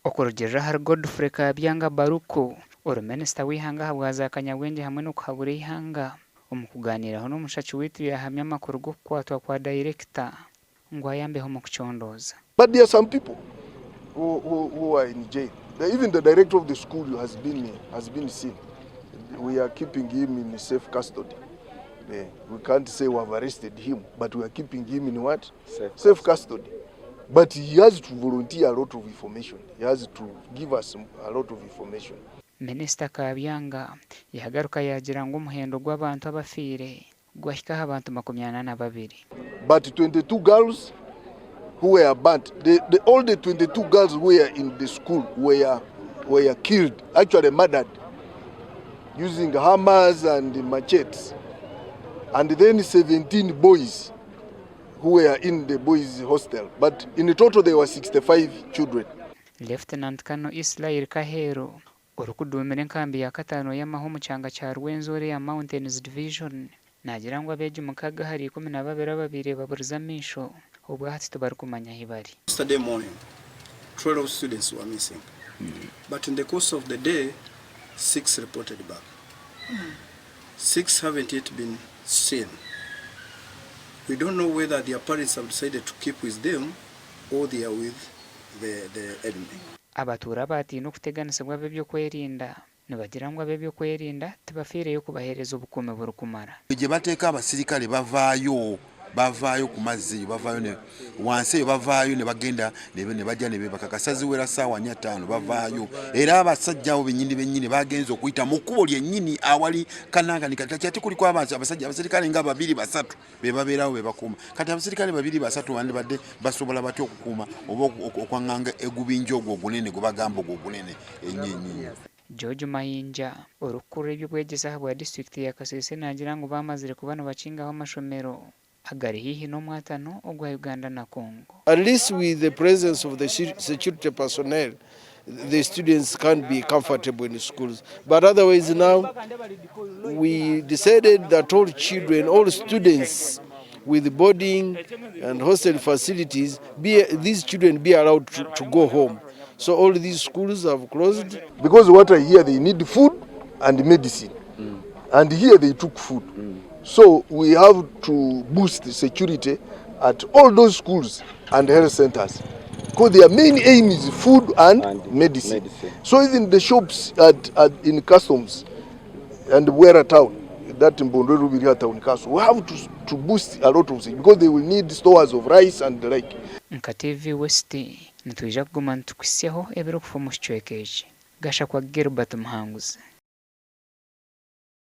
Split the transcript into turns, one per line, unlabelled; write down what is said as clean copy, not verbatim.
Okurugirira hari Godfrey Kabyanga Baruko Minisita w'ihanga habwaza Kanyabwenge hamwe no kuhabura ihanga omukuganiraho n'omushaaki witu yahamya amakuru go kukwatwa kwa Dayirekita ngo ayambeho mu kuchondoza.
But there are some people who are in jail. Even the director of the school has been seen. We are keeping him in safe custody. We can't say we have arrested him, but we are keeping him in what? Safe custody. But he has to volunteer a lot of information. He has to give us a lot of information.
Minisita Kabyanga yahagaruka yagira ngo umuhendo gw'abantu abafire gwahika abantu 22.
But 22 girls who were burnt, all the 22 girls who were in the school were killed, actually murdered, using hammers and machetes. And then 17 boys who were in the boys' hostel. But in total there were 65 children.
Lieutenant Kano Israel Kahero urukudumira enkambi ya katano y'amaho mu cyanga cya Rwenzori ya Mountains Division nagira ngo abeje mukaga hari 12 baburiza misho ubwo hati tubarukumanya hibari.
Yesterday morning 12 students were missing. But in the course of the day 6 reported back. 6 haven't yet been seen. We don't know whether their parents have decided to keep with them or they are with the enemy.
Abatura bati no kuteganisibwa byo kwerinda nibagira ngo abebyo kwerinda tibafireyo kubahereza obukume burukumara.
Ije bateka abasirikale bavaayo ku mazzi bavaayo ne wansi bavaayo ne bagenda ne bajja ne bakakasazi wera sawa 5 bavaayo era abasajja benyini bagenza okuyita mu kubo lyennyini awali kananga nikati kuliko abasirikale nga 2 3 bebabeerawo bebakuma kati abasirikale 2 3 bandi badde basobola batyo okukuma oba okwanganga egubinjo ogwo gunene gubagamba ogwo gunene ennyinyi.
George Mayinja orukuru ebyobwegesa habwa district ya Kasese nagira ngo bamazire kubana bacingaho amashomero agari hihi no mwatano ogwa Uganda na Congo.
At least with the presence of the security personnel, the students can't be comfortable in schools. But otherwise now, we decided that all students with boarding and hostel facilities, these children be allowed to go home. So all these schools have closed.
Because what I hear, they need food and medicine. And here they took food. So we have to boost the security at all those schools and health centers. Because their main aim is food and medicine. So even the shops in customs and Wera town, that Mpondwe Lhubiriha town castle, we have to boost a lot of things because they will need stores of rice and the like.
TV West nitwija kuguma ntukwisiyeho ebiro kufa mu kichwekeje gasha kwa Gilbert Muhanguzi.